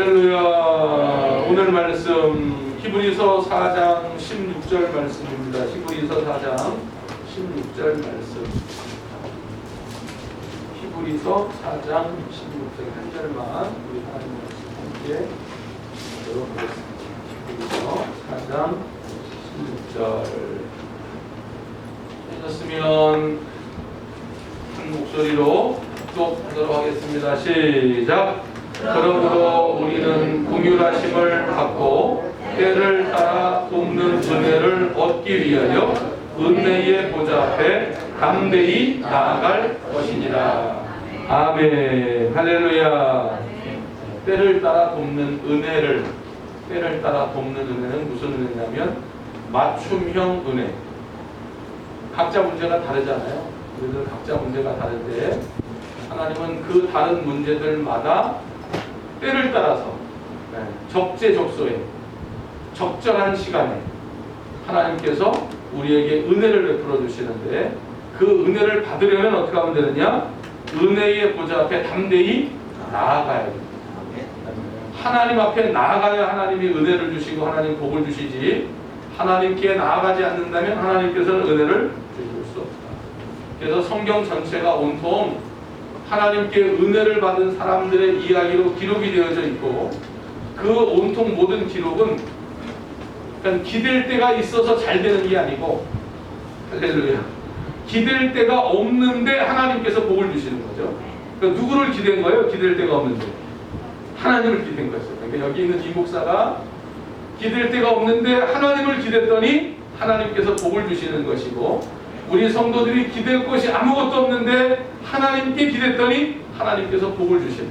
할렐루야. 오늘 말씀 히브리서 4장 16절 말씀입니다. 히브리서 4장 16절 말씀. 히브리서 4장 16절 한 절만 우리 하나님 말씀 함께 들어보겠습니다. 히브리서 4장 16절. 되셨으면 한 목소리로 묵독하도록 하겠습니다. 시작. 그러므로 우리는 긍휼하심을 받고 때를 따라 돕는 은혜를 얻기 위하여 은혜의 보좌 앞에 담대히 나아갈 것이니라. 아멘. 할렐루야. 때를 따라 돕는 은혜를, 때를 따라 돕는 은혜는 무슨 은혜냐면 맞춤형 은혜. 각자 문제가 다르잖아요. 우리들 각자 문제가 다른데 하나님은 그 다른 문제들마다 때를 따라서 적재적소에 적절한 시간에 하나님께서 우리에게 은혜를 베풀어 주시는데 그 은혜를 받으려면 어떻게 하면 되느냐? 은혜의 보좌 앞에 담대히 나아가야 됩니다. 하나님 앞에 나아가야 하나님이 은혜를 주시고 하나님 복을 주시지, 하나님께 나아가지 않는다면 하나님께서는 은혜를 주실 수 없다. 그래서 성경 전체가 온통 하나님께 은혜를 받은 사람들의 이야기로 기록이 되어져 있고, 그 온통 모든 기록은 그러니까 기댈 때가 있어서 잘 되는 게 아니고, 할렐루야, 기댈 때가 없는데 하나님께서 복을 주시는 거죠. 그러니까 누구를 기댄 거예요? 기댈 때가 없는데 하나님을 기댄 거였어요. 그러니까 여기 있는 이 목사가 기댈 때가 없는데 하나님을 기댔더니 하나님께서 복을 주시는 것이고, 우리 성도들이 기댈 것이 아무것도 없는데 하나님께 기댔더니 하나님께서 복을 주시는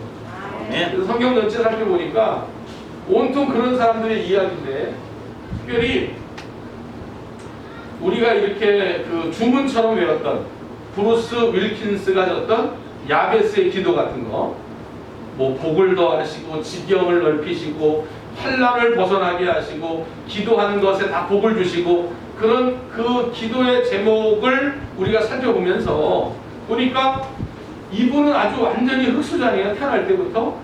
거예요. 그래서 성경 전체 살펴보니까 온통 그런 사람들의 이야기인데, 특별히 우리가 이렇게 그 주문처럼 외웠던 브루스 윌킨스가 줬던 야베스의 기도 같은 거, 뭐 복을 더하시고 지경을 넓히시고 환난을 벗어나게 하시고 기도하는 것에 다 복을 주시고, 그런 그 기도의 제목을 우리가 살펴보면서 보니까 이분은 아주 완전히 흑수저이에요. 태어날 때부터.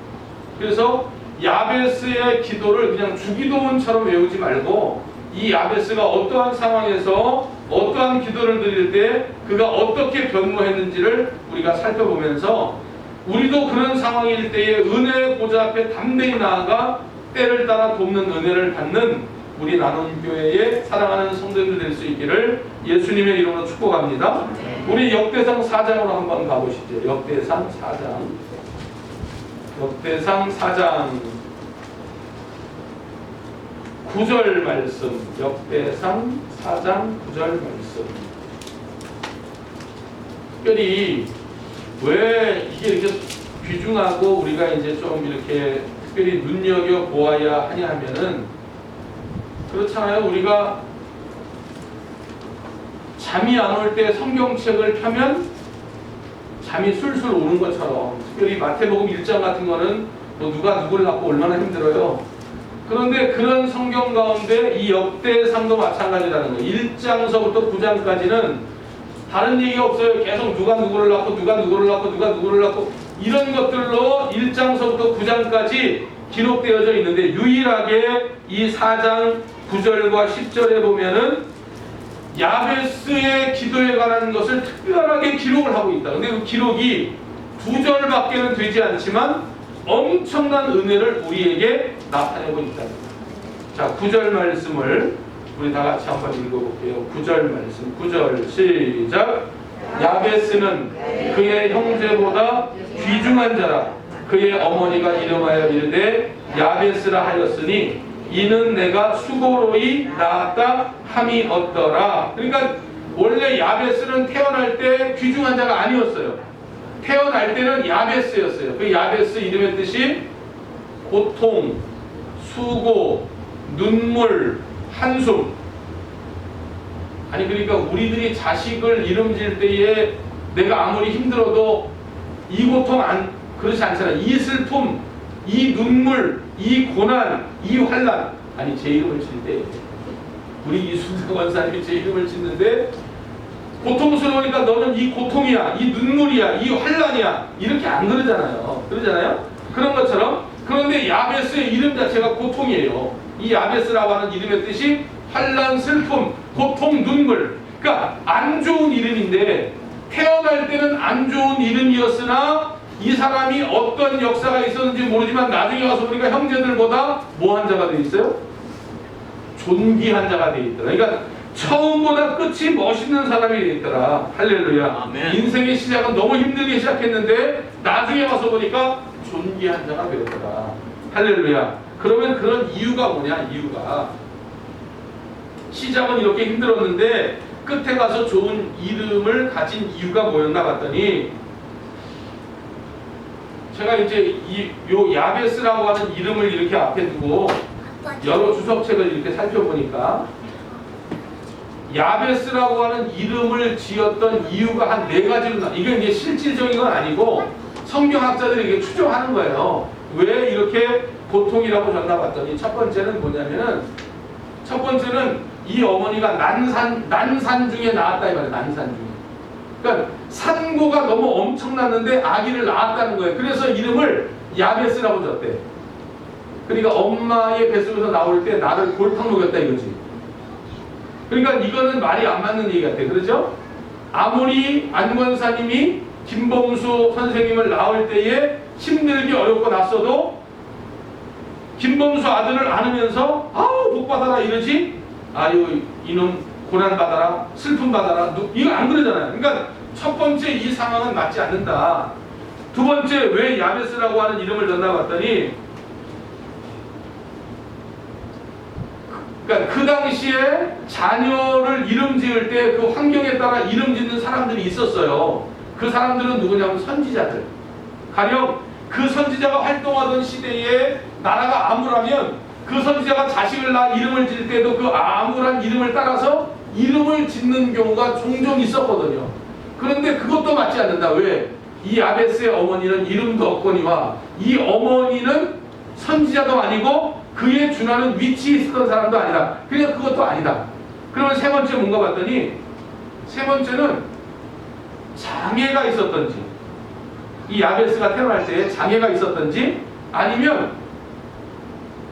그래서 야베스의 기도를 그냥 주기도문처럼 외우지 말고 이 야베스가 어떠한 상황에서 어떠한 기도를 드릴 때 그가 어떻게 변모했는지를 우리가 살펴보면서 우리도 그런 상황일 때에 은혜의 보좌 앞에 담대히 나아가 때를 따라 돕는 은혜를 받는 우리 나눔교회의 사랑하는 성도들 될 수 있기를 예수님의 이름으로 축복합니다. 우리 역대상 4장으로 한번 가보시죠. 역대상 4장. 역대상 4장 9절 말씀. 역대상 4장 9절 말씀. 특별히 왜 이게 이렇게 귀중하고 우리가 이제 좀 이렇게 특별히 눈여겨 보아야 하냐 하면은, 그렇잖아요. 우리가 잠이 안 올 때 성경책을 펴면 잠이 술술 오는 것처럼, 특별히 마태복음 1장 같은 거는 뭐 누가 누구를 낳고 얼마나 힘들어요. 그런데 그런 성경 가운데 이 역대상도 마찬가지라는 거예요. 1장서부터 9장까지는 다른 얘기가 없어요. 계속 누가 누구를 낳고 누가 누구를 낳고 누가 누구를 낳고 이런 것들로 1장서부터 9장까지 기록되어져 있는데, 유일하게 이 4장 9절과 10절에 보면은 야베스의 기도에 관한 것을 특별하게 기록을 하고 있다. 근데 그 기록이 2절밖에는 되지 않지만 엄청난 은혜를 우리에게 나타내고 있다. 자, 9절 말씀을 우리 다 같이 한번 읽어볼게요. 9절 말씀. 9절 시작. 야베스는 그의 형제보다 귀중한 자라. 그의 어머니가 이름하여 이르되 야베스라 하였으니 이는 내가 수고로이 낳았다 함이 없더라. 그러니까 원래 야베스는 태어날 때 귀중한 자가 아니었어요. 태어날 때는 야베스였어요. 그 야베스 이름의 뜻이 고통, 수고, 눈물, 한숨. 아니 그러니까 우리들이 자식을 이름 지을 때에 내가 아무리 힘들어도 이 고통 그렇지 않잖아요. 이 슬픔, 이 눈물, 이 고난, 이 환난. 아니 제 이름을 칠 때 우리 이순석 원사님이 제 이름을 짓는데 고통스러우니까 너는 이 고통이야, 이 눈물이야, 이 환난이야 이렇게 안 그러잖아요. 그러잖아요. 그런 것처럼 그런데 야베스의 이름 자체가 고통이에요. 이 야베스라고 하는 이름의 뜻이 환난, 슬픔, 고통, 눈물. 그러니까 안 좋은 이름인데 태어날 때는 안 좋은 이름이었으나 이 사람이 어떤 역사가 있었는지 모르지만 나중에 와서 보니까 형제들보다 뭐한 자가 돼 있어요? 존귀한 자가 돼 있더라. 그러니까 처음보다 끝이 멋있는 사람이 돼 있더라. 할렐루야. 아멘. 인생의 시작은 너무 힘들게 시작했는데 나중에 와서 보니까 존귀한 자가 되었더라. 할렐루야. 그러면 그런 이유가 뭐냐? 이유가 시작은 이렇게 힘들었는데 끝에 가서 좋은 이름을 가진 이유가 뭐였나 봤더니 제가 이제 요 야베스라고 하는 이름을 이렇게 앞에 두고 여러 주석책을 이렇게 살펴보니까 야베스라고 하는 이름을 지었던 이유가 한 4가지로 이게 이제 실질적인 건 아니고 성경학자들이 이게 추정하는 거예요. 왜 이렇게 고통이라고 졌나 봤더니 첫 번째는 뭐냐면은 첫 번째는 이 어머니가 난산 중에 낳았다 이 말이에요. 난산 중에. 그러니까 산고가 너무 엄청났는데 아기를 낳았다는 거예요. 그래서 이름을 야베스라고 졌대. 그러니까 엄마의 뱃속에서 나올 때 나를 골탕 먹였다 이거지. 그러니까 이거는 말이 안 맞는 얘기 같아. 그렇죠? 아무리 안권사님이 김범수 선생님을 낳을 때에 힘들게 어렵고 났어도 김범수 아들을 안으면서 아우 복 받아라 이러지. 아유 이놈 고난 받아라 슬픔 받아라 이거 안 그러잖아요. 그러니까 첫 번째 이 상황은 맞지 않는다. 두 번째 왜 야베스라고 하는 이름을 졌나 봤더니 그러니까 그 당시에 자녀를 이름 지을 때 그 환경에 따라 이름 짓는 사람들이 있었어요. 그 사람들은 누구냐면 선지자들. 가령 그 선지자가 활동하던 시대에 나라가 암울하면 그 선지자가 자식을 낳아 이름을 지을 때도 그 암울한 이름을 따라서 이름을 짓는 경우가 종종 있었거든요. 그런데 그것도 맞지 않는다. 왜? 이 야베스의 어머니는 이름도 없거니와 이 어머니는 선지자도 아니고 그에 준하는 위치에 있었던 사람도 아니다. 그냥 그것도 아니다. 그러면 세 번째 뭔가 봤더니 세 번째는 장애가 있었던지 이 야베스가 태어날 때 장애가 있었던지 아니면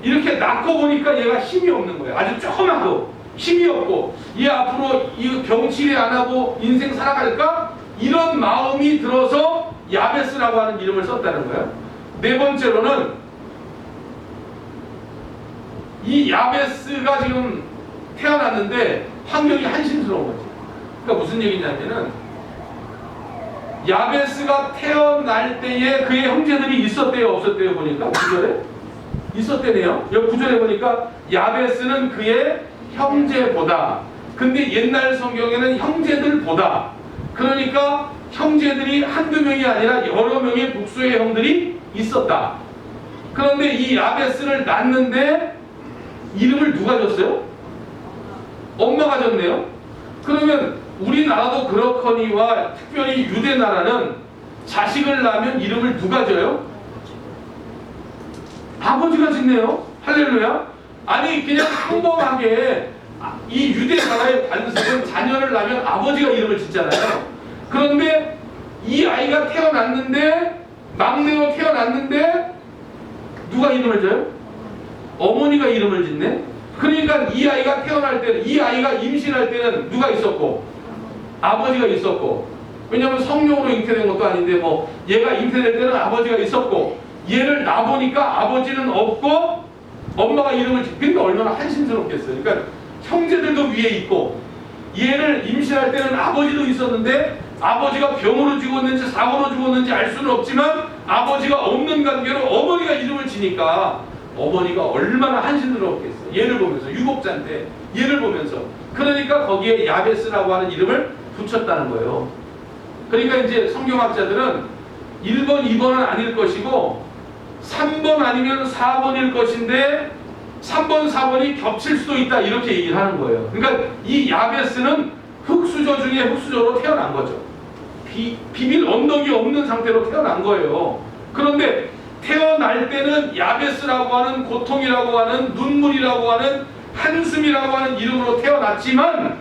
이렇게 낳고 보니까 얘가 힘이 없는 거예요. 아주 조그맣고 힘이 없고 얘 앞으로 이 병치레 안 하고 인생 살아갈까? 이런 마음이 들어서 야베스라고 하는 이름을 썼다는 거예요. 네 번째로는 이 야베스가 지금 태어났는데 환경이 한심스러운 거지. 그러니까 무슨 얘기냐면은 야베스가 태어날 때에 그의 형제들이 있었대요 없었대요 보니까 구절에 있었대네요. 여기 구절에 보니까 야베스는 그의 형제보다 근데 옛날 성경에는 형제들보다 그러니까 형제들이 한두 명이 아니라 여러 명의 복수의 형들이 있었다. 그런데 이 야베스를 낳는데 이름을 누가 줬어요? 엄마가 줬네요. 그러면 우리나라도 그렇거니와 특별히 유대 나라는 자식을 낳으면 이름을 누가 줘요? 아버지가 짓네요. 할렐루야. 아니 그냥 평범하게 이 유대 나라의 관습은 자녀를 낳으면 아버지가 이름을 짓잖아요. 그런데 이 아이가 태어났는데 막내로 태어났는데 누가 이름을 줘요? 어머니가 이름을 짓네. 그러니까 이 아이가 태어날 때는 이 아이가 임신할 때는 누가 있었고 아버지가 있었고 왜냐하면 성령으로 잉태된 것도 아닌데 뭐 얘가 잉태될 때는 아버지가 있었고 얘를 낳아보니까 아버지는 없고 엄마가 이름을 짓니까 얼마나 한심스럽겠어요. 그러니까 형제들도 위에 있고 얘를 임신할 때는 아버지도 있었는데 아버지가 병으로 죽었는지 사고로 죽었는지 알 수는 없지만 아버지가 없는 관계로 어머니가 이름을 지니까 어머니가 얼마나 한심스럽겠어요. 얘를 보면서 유복자인데 얘를 보면서 그러니까 거기에 야베스라고 하는 이름을 붙였다는 거예요. 그러니까 이제 성경학자들은 1번, 2번은 아닐 것이고 3번 아니면 4번일 것인데 3번, 4번이 겹칠 수도 있다 이렇게 얘기를 하는 거예요. 그러니까 이 야베스는 흙수저 중에 흙수저로 태어난 거죠. 비빌 언덕이 없는 상태로 태어난 거예요. 그런데 태어날 때는 야베스라고 하는 고통이라고 하는 눈물이라고 하는 한숨이라고 하는 이름으로 태어났지만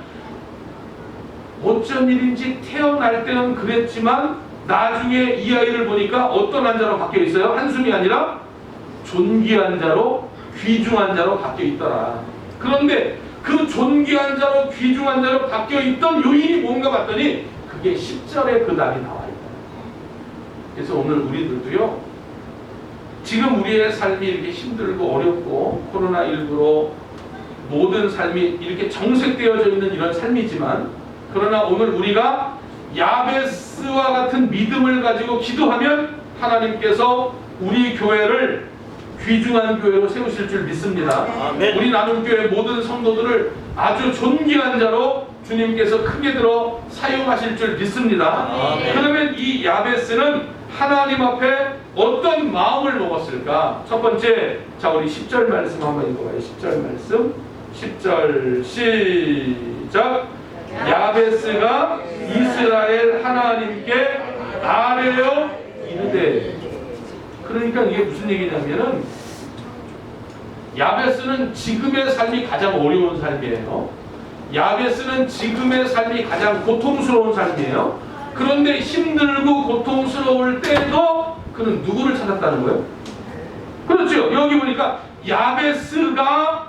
어쩐 일인지 태어날 때는 그랬지만 나중에 이 아이를 보니까 어떤 한자로 바뀌어 있어요? 한숨이 아니라 존귀한 자로 귀중한 자로 바뀌어 있더라. 그런데 그 존귀한 자로 귀중한 자로 바뀌어 있던 요인이 뭔가 봤더니 그게 10절에 그 답이 나와 있다. 그래서 오늘 우리들도요, 지금 우리의 삶이 이렇게 힘들고 어렵고 코로나19로 모든 삶이 이렇게 정색되어져 있는 이런 삶이지만, 그러나 오늘 우리가 야베스와 같은 믿음을 가지고 기도하면 하나님께서 우리 교회를 귀중한 교회로 세우실 줄 믿습니다. 아멘. 우리 나눔교회 모든 성도들을 아주 존귀한 자로 주님께서 크게 들어 사용하실 줄 믿습니다. 아멘. 그러면 이 야베스는 하나님 앞에 어떤 마음을 먹었을까? 첫 번째, 자 우리 10절 말씀 한번 읽어봐요. 10절 말씀, 10절 시작. 야베스가 이스라엘 하나님께 아뢰어 이르되. 그러니까 이게 무슨 얘기냐면은, 야베스는 지금의 삶이 가장 어려운 삶이에요. 야베스는 지금의 삶이 가장 고통스러운 삶이에요. 그런데 힘들고 고통스러울 때도 그는 누구를 찾았다는 거예요? 그렇죠. 여기 보니까 야베스가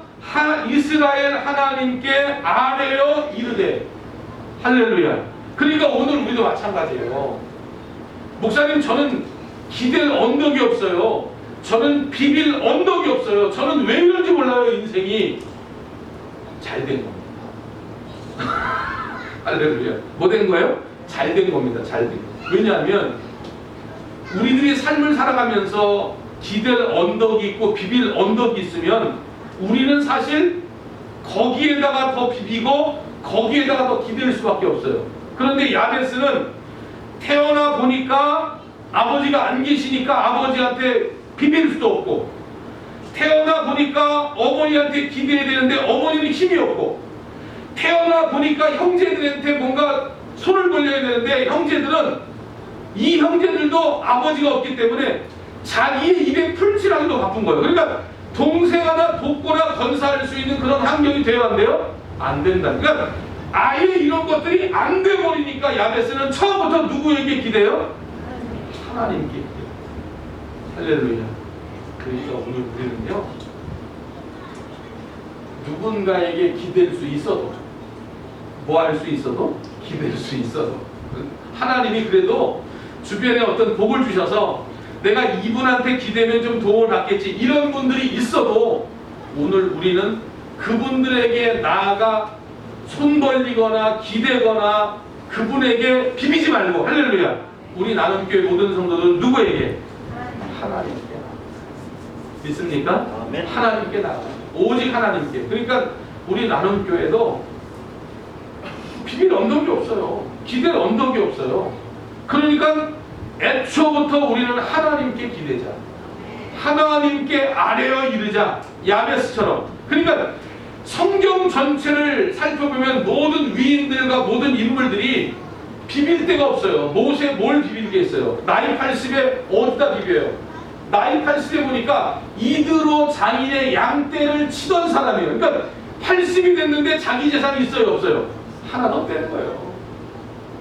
이스라엘 하나님께 아뢰어 이르되. 할렐루야. 그러니까 오늘 우리도 마찬가지예요. 목사님, 저는 기댈 언덕이 없어요. 저는 비빌 언덕이 없어요. 저는 왜 이런지 몰라요. 인생이 잘 된 겁니다. 할렐루야. 뭐 된 거예요? 잘 된 겁니다. 잘 된 거. 왜냐하면 우리들이 삶을 살아가면서 기댈 언덕이 있고 비빌 언덕이 있으면 우리는 사실 거기에다가 더 비비고 거기에다가 더 기댈 수밖에 없어요. 그런데 야베스는 태어나 보니까 아버지가 안 계시니까 아버지한테 비빌 수도 없고, 태어나 보니까 어머니한테 기대야 되는데 어머니는 힘이 없고, 태어나 보니까 형제들한테 뭔가 손을 벌려야 되는데 이 형제들도 아버지가 없기 때문에 자기의 입에 풀칠하기도 바쁜 거예요. 그러니까 동생 하나 돕거나 건사할 수 있는 그런 환경이 되어야 한대요? 안 된다. 그러니까 아예 이런 것들이 안 돼버리니까 야베스는 처음부터 누구에게 기대요? 하나님께 기대요. 할렐루야. 그러니까 오늘 우리는요, 누군가에게 기댈 수 있어도, 뭐 할 수 있어도, 기댈 수 있어도, 하나님이 그래도 주변에 어떤 복을 주셔서 내가 이분한테 기대면 좀 도움을 받겠지, 이런 분들이 있어도 오늘 우리는 그분들에게 나아가 손 벌리거나 기대거나 그분에게 비비지 말고, 할렐루야, 우리 나눔교회 모든 성도들은 누구에게? 하나님께. 믿습니까? 아멘. 하나님께 나가. 오직 하나님께. 그러니까 우리 나눔교회도 비빌 언덕이 없어요. 기댈 언덕이 없어요. 그러니까 애초부터 우리는 하나님께 기대자. 하나님께 아뢰어 이르자. 야베스처럼. 그러니까 성경 전체를 살펴보면 모든 위인들과 모든 인물들이 비빌 데가 없어요. 모세 뭘 비빌 게 있어요? 나이 80에 어디다 비벼요? 나이 80에 보니까 이드로 장인의 양떼를 치던 사람이에요. 그러니까 80이 됐는데 자기 재산이 있어요, 없어요? 하나도 없다는 거예요.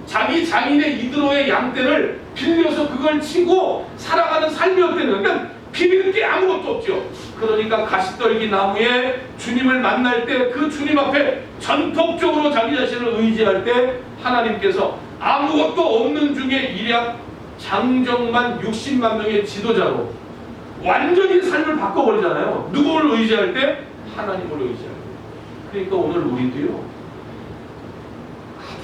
자기 장인의 이드로의 양떼를 빌려서 그걸 치고 살아가는 삶이었다는 거예요. 그러니까 비빌 게 아무것도 없죠. 그러니까 가시떨기 나무에 주님을 만날 때 그 주님 앞에 전폭적으로 자기 자신을 의지할 때 하나님께서 아무것도 없는 중에 일약 장정만 60만 명의 지도자로 완전히 삶을 바꿔버리잖아요. 누구를 의지할 때? 하나님을 의지할 때. 그러니까 오늘 우리도요,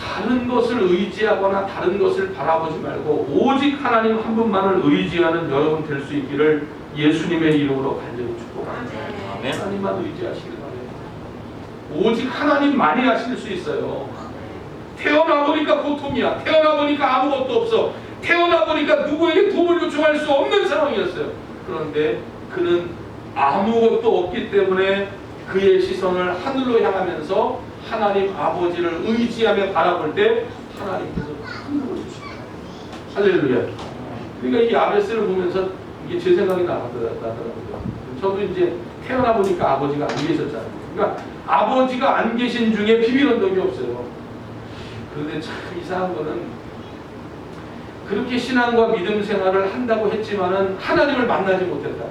다른 것을 의지하거나 다른 것을 바라보지 말고 오직 하나님 한 분만을 의지하는 여러분 될 수 있기를 예수님의 이름으로 간절히 축복합니다. 아멘. 하나님만 의지하시길 바래요. 오직 하나님만이 하실 수 있어요. 태어나 보니까 고통이야. 태어나 보니까 아무것도 없어. 태어나 보니까 누구에게 도움을 요청할 수 없는 상황이었어요. 그런데 그는 아무것도 없기 때문에 그의 시선을 하늘로 향하면서 하나님 아버지를 의지하며 바라볼 때 하나님께서 큰 복을 주십니다. 할렐루야. 그러니까 이 야베스를 보면서 이게 제 생각이 나더라고요. 저도 이제 태어나 보니까 아버지가 안 계셨잖아요. 그러니까 아버지가 안 계신 중에 비비는 적이 없어요. 그런데 참 이상한 거는 그렇게 신앙과 믿음 생활을 한다고 했지만은 하나님을 만나지 못했다.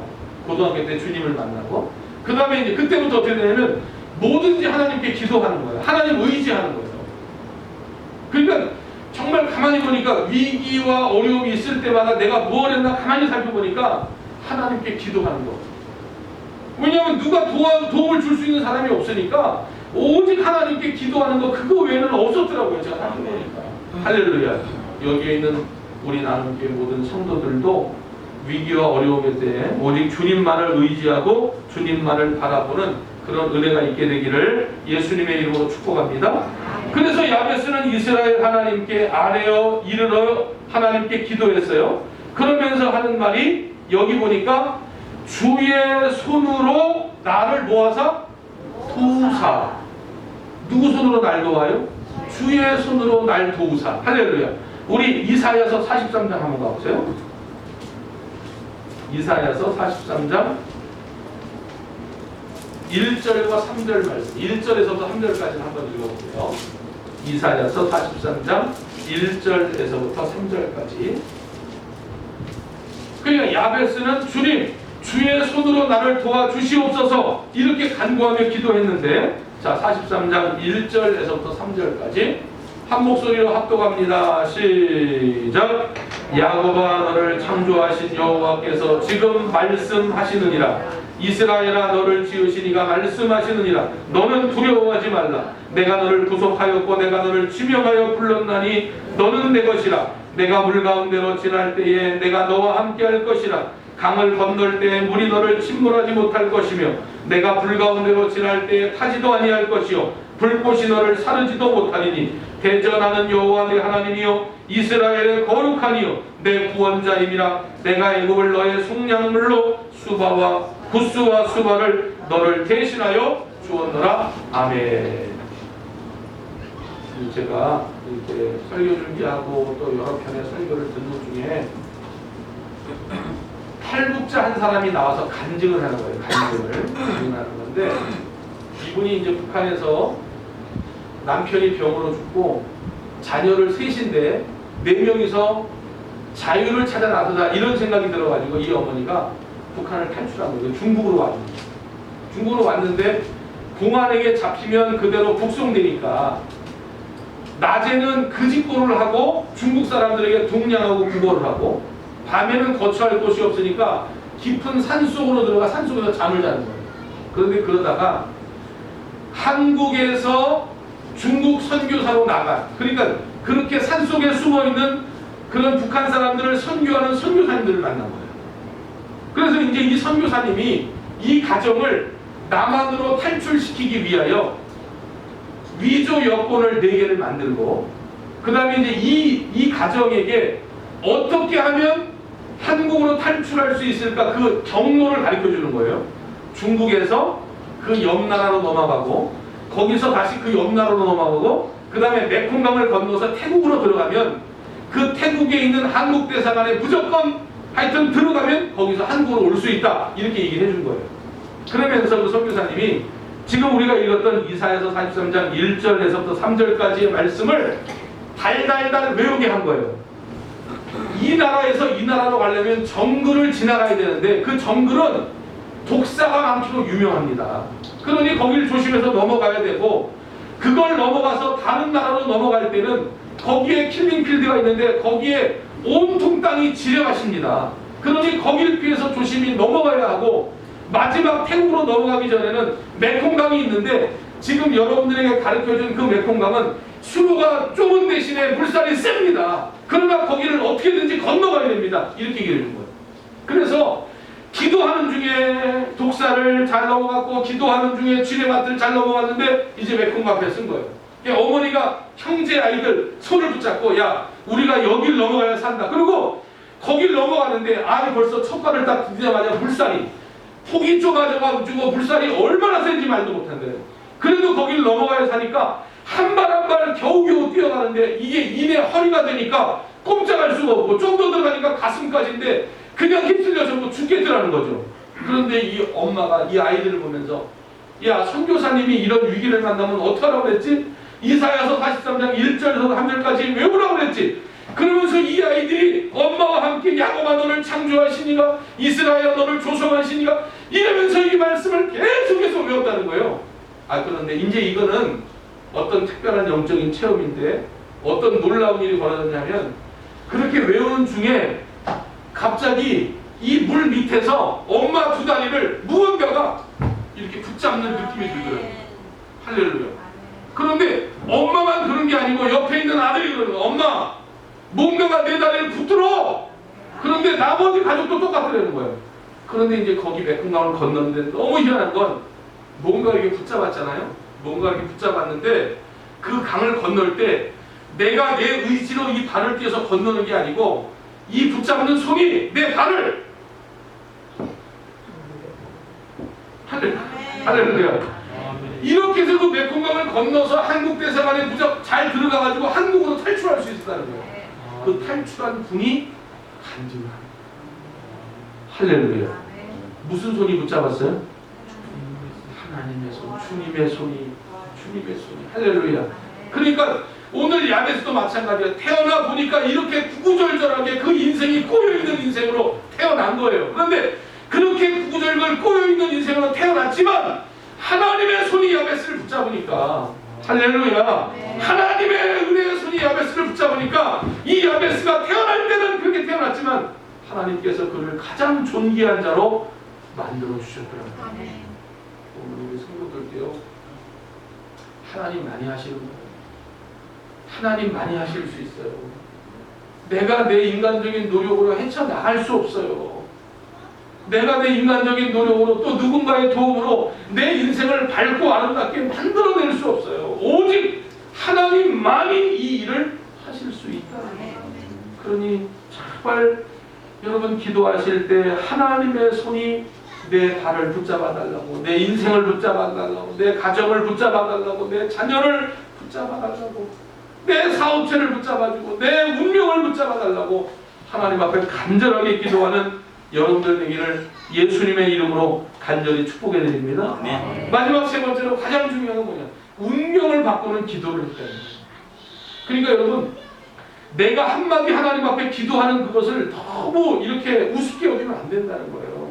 고등학교 때 주님을 만나고 그 다음에 이제 그때부터 어떻게 되냐면 뭐든지 하나님께 기도하는 거예요. 하나님 의지하는 거예요. 그러니까 정말 가만히 보니까 위기와 어려움이 있을 때마다 내가 뭘 했나 가만히 살펴보니까 하나님께 기도하는 거. 왜냐하면 누가 도움을 줄 수 있는 사람이 없으니까 오직 하나님께 기도하는 거 그거 외에는 없었더라고요. 제가 살펴보니까. 할렐루야. 여기에 있는 우리 나눔교회 모든 성도들도 위기와 어려움에 대해 오직 주님만을 의지하고 주님만을 바라보는 그런 은혜가 있게 되기를 예수님의 이름으로 축복합니다. 그래서 야베스는 이스라엘 하나님께 아뢰어 이르러 하나님께 기도했어요. 그러면서 하는 말이 여기 보니까 주의 손으로 나를 모아서 도우사. 누구 손으로 날 도와요? 주의 손으로 날 도우사. 할렐루야. 우리 이사야서 43장 한번 가보세요. 이사야서 43장 1절과 3절 말씀, 1절에서부터 3절까지 한번 읽어볼게요. 이사야서 43장 1절에서부터 3절까지. 그러니까 야베스는 주님, 주의 손으로 나를 도와주시옵소서 이렇게 간구하며 기도했는데, 자 43장 1절에서부터 3절까지 한 목소리로 합독합니다. 시작. 야곱아 너를 창조하신 여호와께서 지금 말씀하시느니라. 이스라엘아 너를 지으시니가 말씀하시느니라. 너는 두려워하지 말라. 내가 너를 구속하였고 내가 너를 지명하여 불렀나니 너는 내 것이라. 내가 물 가운데로 지날 때에 내가 너와 함께 할 것이라. 강을 건널 때에 물이 너를 침몰하지 못할 것이며 내가 불 가운데로 지날 때에 타지도 아니할 것이요 불꽃이 너를 사르지도 못하리니 대전하는 여호와 내 하나님이요 이스라엘의 거룩하니요 내 구원자임이라. 내가 애굽을 너의 속량물로 구스와 수바를 너를 대신하여 주었노라. 아멘. 제가 이렇게 설교 준비하고 또 여러 편의 설교를 듣는 중에 탈북자 한 사람이 나와서 간증을 하는 거예요. 간증을 하는 건데, 이분이 이제 북한에서 남편이 병으로 죽고 자녀를 셋인데 4명이서 자유를 찾아 나서자 이런 생각이 들어가지고 이 어머니가 북한을 탈출한 거예요. 중국으로 왔는데 공안에게 잡히면 그대로 북송되니까 낮에는 그짓골을 하고 중국 사람들에게 동냥하고 구걸을 하고 밤에는 거처할 곳이 없으니까 깊은 산속으로 들어가 산속에서 잠을 자는 거예요. 그런데 그러다가 한국에서 중국 선교사로 나간, 그러니까 그렇게 산속에 숨어있는 그런 북한 사람들을 선교하는 선교사님들을 만난 거예요. 그래서 이제 이 선교사님이 이 가정을 남한으로 탈출시키기 위하여 위조 여권을 4개를 만들고, 그 다음에 이제 이 가정에게 어떻게 하면 한국으로 탈출할 수 있을까 그 경로를 가르쳐 주는 거예요. 중국에서 그 옆나라로 넘어가고 거기서 다시 그 옆나라로 넘어가고 그 다음에 메콩강을 건너서 태국으로 들어가면 그 태국에 있는 한국 대사관에 무조건 하여튼 들어가면 거기서 한국으로 올 수 있다 이렇게 얘기를 해준 거예요. 그러면서 그 선교사님이 지금 우리가 읽었던 이사야서 43장 1절에서부터 3절까지의 말씀을 달달달 외우게 한 거예요. 이 나라에서 이 나라로 가려면 정글을 지나가야 되는데 그 정글은 독사가 많기로 유명합니다. 그러니 거기를 조심해서 넘어가야 되고, 그걸 넘어가서 다른 나라로 넘어갈 때는 거기에 킬링필드가 있는데 거기에 온통 땅이 지뢰밭입니다. 그러니 거기를 피해서 조심히 넘어가야 하고, 마지막 태국으로 넘어가기 전에는 메콩강이 있는데 지금 여러분들에게 가르쳐준 그 메콩강은 수로가 좁은 대신에 물살이 셉니다. 그러나 거기를 어떻게든지 건너가야 됩니다. 이렇게 얘기를 해준 거예요. 그래서 기도하는 중에 독사를 잘 넘어갔고 기도하는 중에 지뢰밭을 잘 넘어갔는데 이제 메콩강 앞에 쓴 거예요. 어머니가 형제 아이들 손을 붙잡고 야 우리가 여길 넘어가야 산다. 그리고 거길 넘어가는데 아이 벌써 첫 발을 딱 디디자마자 물살이 폭이 좁아져가지고 물살이 얼마나 센지 말도 못한대요. 그래도 거길 넘어가야 사니까 한 발 한 발 겨우겨우 뛰어가는데 이게 이내 허리가 되니까 꼼짝할 수가 없고 좀 더 들어가니까 가슴까지인데 그냥 휩쓸려서 죽겠더라는 거죠. 그런데 이 엄마가 이 아이들을 보면서 야 선교사님이 이런 위기를 만나면 어떡하라고 그랬지? 이사야서 43장 1절에서 3절까지 외우라고 그랬지? 그러면서 이 아이들이 엄마와 함께 야곱아 너를 창조하시니가 이스라엘아 너를 조성하시니가 이러면서 이 말씀을 계속해서 외웠다는 거예요. 그런데 이제 이거는 어떤 특별한 영적인 체험인데 어떤 놀라운 일이 벌어졌냐면 그렇게 외우는 중에 갑자기 이 물 밑에서 엄마 두 다리를 무언가가 이렇게 붙잡는 느낌이 들더라고요. 할렐루야. 그런데 엄마만 그런 게 아니고 옆에 있는 아들이 그러는 거예요. 엄마 뭔가가 내 다리를 붙들어. 그런데 나머지 가족도 똑같더라는 거예요. 그런데 이제 거기 메콩강을 건너는데 너무 희한한 건 뭔가 이렇게 붙잡았잖아요. 뭔가 이렇게 붙잡았는데 그 강을 건널 때 내가 내 의지로 이 발을 띄어서 건너는 게 아니고 이 붙잡는 손이 내 발을 할렐루야. 이렇게 해서 그 메콩강을 건너서 한국 대사관에 무작 잘 들어가가지고 한국으로 탈출할 수 있었다는 거예요. 그 탈출한 분이 간증을 할렐루야. 무슨 손이 붙잡았어요? 하나님의 손, 주님의 손이, 주님의 손이. 할렐루야. 그러니까 오늘 야베스도 마찬가지야. 태어나 보니까 이렇게 구구절절하게 그 인생이 꼬여있는 인생으로 태어난 거예요. 그런데 그렇게 구구절절 꼬여있는 인생으로 태어났지만 하나님의 손이 야베스를 붙잡으니까 할렐루야. 하나님의 은혜의 손이 야베스를 붙잡으니까 이 야베스가 태어날 때는 그렇게 태어났지만 하나님께서 그를 가장 존귀한 자로 만들어 주셨더라고요. 오늘 우리 성도들께요, 하나님 많이 하시는 거예요. 하나님 많이 하실 수 있어요. 내가 내 인간적인 노력으로 헤쳐나갈 수 없어요. 내가 내 인간적인 노력으로 또 누군가의 도움으로 내 인생을 밝고 아름답게 만들어낼 수 없어요. 오직 하나님만이 이 일을 하실 수 있다는 거예요. 그러니 정말 여러분 기도하실 때 하나님의 손이 내 발을 붙잡아 달라고, 내 인생을 붙잡아 달라고, 내 가정을 붙잡아 달라고, 내 자녀를 붙잡아 달라고, 내 사업체를 붙잡아 주고 내 운명을 붙잡아 달라고 하나님 앞에 간절하게 기도하는 여러분들 되기를 예수님의 이름으로 간절히 축복해 드립니다. 마지막 세 번째로 가장 중요한 건 뭐냐? 운명을 바꾸는 기도를 했다는 거예요. 그러니까 여러분, 내가 한마디 하나님 앞에 기도하는 그것을 너무 이렇게 우습게 여기면 안 된다는 거예요.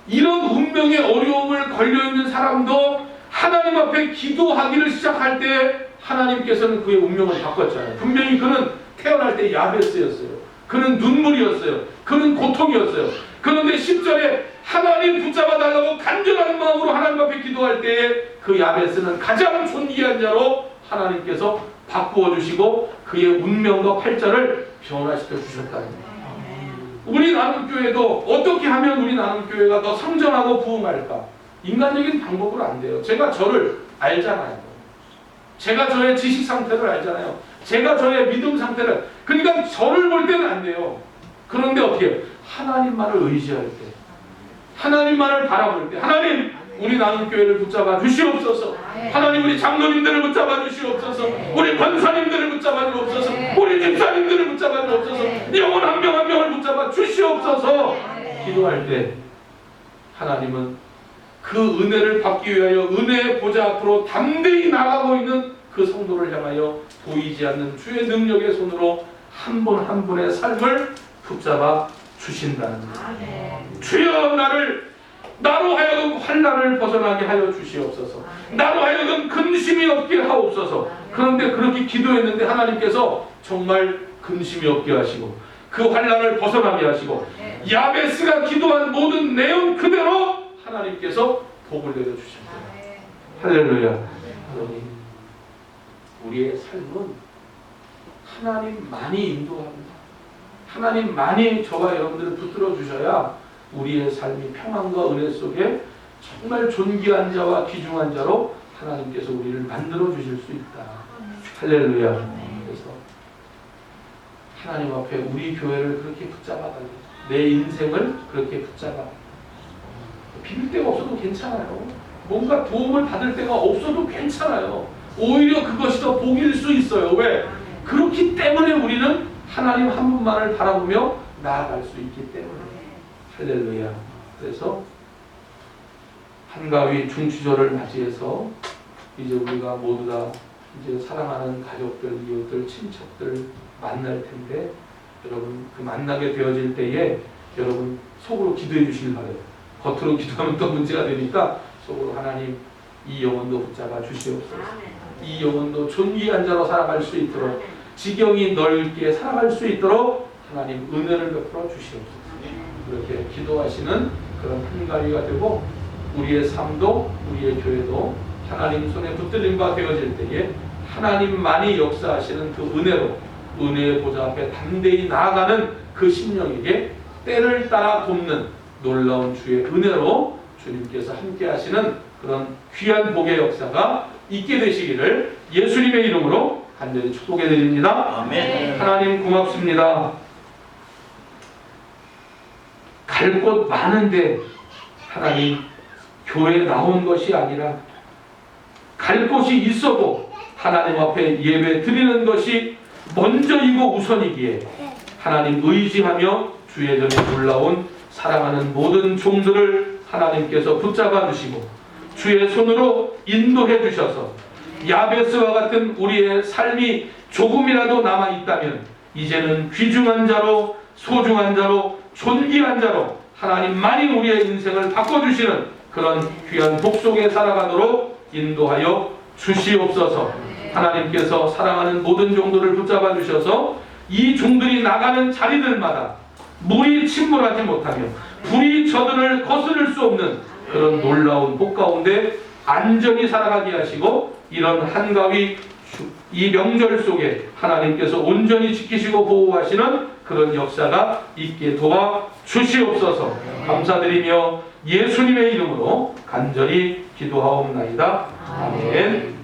이런 운명의 어려움을 걸려있는 사람도 하나님 앞에 기도하기를 시작할 때 하나님께서는 그의 운명을 바꿨잖아요. 분명히 그는 태어날 때 야베스였어요. 그는 눈물이었어요. 그는 고통이었어요. 그런데 10절에 하나님 붙잡아 달라고 간절한 마음으로 하나님 앞에 기도할 때에 그 야베스는 가장 존귀한 자로 하나님께서 바꾸어 주시고 그의 운명과 팔자를 변화시켜 주셨다는 거예요. 우리 나눔교회도 어떻게 하면 우리 나눔교회가 더 성장하고 부흥할까? 인간적인 방법으로 안 돼요. 제가 저를 알잖아요. 제가 저의 지식 상태를 알잖아요. 제가 저의 믿음 상태를, 그러니까 저를 볼 때는 안 돼요. 그런데 어떻게 해요? 하나님만을 의지할 때, 하나님만을 바라볼 때, 하나님 우리 나눔교회를 붙잡아 주시옵소서. 하나님 우리 장로님들을 붙잡아 주시옵소서. 우리 권사님들을 붙잡아 주옵소서. 우리 집사님들을 붙잡아 주옵소서. 영혼 한 명 한 명을 붙잡아 주시옵소서. 기도할 때 하나님은 그 은혜를 받기 위하여 은혜의 보좌 앞으로 담대히 나가고 있는 그 성도를 향하여 보이지 않는 주의 능력의 손으로 한 분 한 분의 삶을 붙잡아 주신다는 거예요. 주여 나로 하여금 환난을 벗어나게 하여 주시옵소서. 나로 하여금 근심이 없게 하옵소서. 그런데 그렇게 기도했는데 하나님께서 정말 근심이 없게 하시고 그 환난을 벗어나게 하시고 야베스가 기도한 모든 내용 그대로 하나님께서 복을 내려주십니다. 할렐루야. 우리의 삶은 하나님만이 인도합니다. 하나님만이 저와 여러분들을 붙들어 주셔야 우리의 삶이 평안과 은혜 속에 정말 존귀한 자와 귀중한 자로 하나님께서 우리를 만들어 주실 수 있다. 할렐루야. 그래서 하나님 앞에 우리 교회를 그렇게 붙잡아달라. 내 인생을 그렇게 붙잡아. 비빌 데가 없어도 괜찮아요. 뭔가 도움을 받을 데가 없어도 괜찮아요. 오히려 그것이 더 복일 수 있어요. 왜? 그렇기 때문에 우리는 하나님 한 분만을 바라보며 나아갈 수 있기 때문에. 할렐루야. 그래서 한가위 중추절을 맞이해서 이제 우리가 모두 다 이제 사랑하는 가족들, 이웃들, 친척들 만날 텐데 여러분 그 만나게 되어질 때에 여러분 속으로 기도해 주시길 바라요. 겉으로 기도하면 또 문제가 되니까 속으로 하나님 이 영혼도 붙잡아 주시옵소서. 이 영혼도 존귀한 자로 살아갈 수 있도록 지경이 넓게 살아갈 수 있도록 하나님 은혜를 베풀어 주시옵소서. 그렇게 기도하시는 그런 한가위가 되고 우리의 삶도 우리의 교회도 하나님 손에 붙들림 바 되어질 때에 하나님만이 역사하시는 그 은혜로 은혜의 보좌 앞에 담대히 나아가는 그 심령에게 때를 따라 돕는 놀라운 주의 은혜로 주님께서 함께 하시는 그런 귀한 복의 역사가 있게 되시기를 예수님의 이름으로 간절히 축복해 드립니다. 아멘. 하나님 고맙습니다. 갈 곳 많은데 하나님 교회에 나온 것이 아니라 갈 곳이 있어도 하나님 앞에 예배 드리는 것이 먼저이고 우선이기에 하나님 의지하며 주의 전에 올라온 사랑하는 모든 종들을 하나님께서 붙잡아 주시고 주의 손으로 인도해 주셔서 야베스와 같은 우리의 삶이 조금이라도 남아있다면 이제는 귀중한 자로 소중한 자로 존귀한 자로 하나님만이 우리의 인생을 바꿔주시는 그런 귀한 복 속에 살아가도록 인도하여 주시옵소서. 하나님께서 사랑하는 모든 종들을 붙잡아 주셔서 이 종들이 나가는 자리들마다 물이 침몰하지 못하며 불이 저들을 거스를 수 없는 그런 놀라운 복 가운데 안전히 살아가게 하시고 이런 한가위 이 명절 속에 하나님께서 온전히 지키시고 보호하시는 그런 역사가 있게 도와 주시옵소서. 감사드리며 예수님의 이름으로 간절히 기도하옵나이다. 아멘.